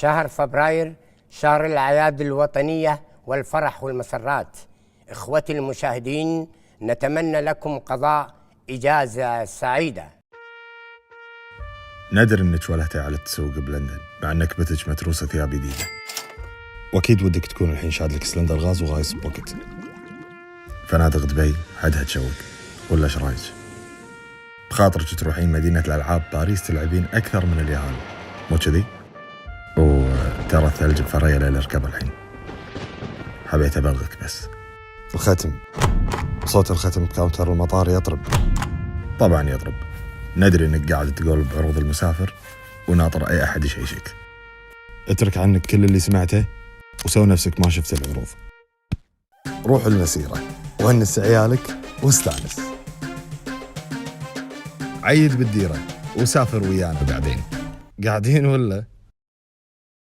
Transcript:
شهر فبراير شهر الأعياد الوطنية والفرح والمسرات. إخوتي المشاهدين، نتمنى لكم قضاء إجازة سعيدة. ندري انك ولهتي على التسوق بلندن مع انك بتج متروسه ثياب جديده، واكيد ودك تكون الحين شاد لك سلندر غاز وغايص بوكت. فنادق دبي حدها تشوق، ولا ايش رايك؟ بخاطرك تروحين مدينه الالعاب باريس تلعبين اكثر من اليهال، مو كذي؟ وترى الثلج بفرية ليل اركب الحين. حبيت ابلغك بس. الختم، صوت الختم بكاونتر المطار يطرب. طبعا يطرب، ندري انك قاعد تقول بعروض المسافر وناطر اي احد يشيشك. اترك عنك كل اللي سمعته وسوي نفسك ما شفت العروض. روح المسيرة وهنس عيالك واستانس. عيد بالديرة وسافر ويانا بعدين. قاعدين ولا؟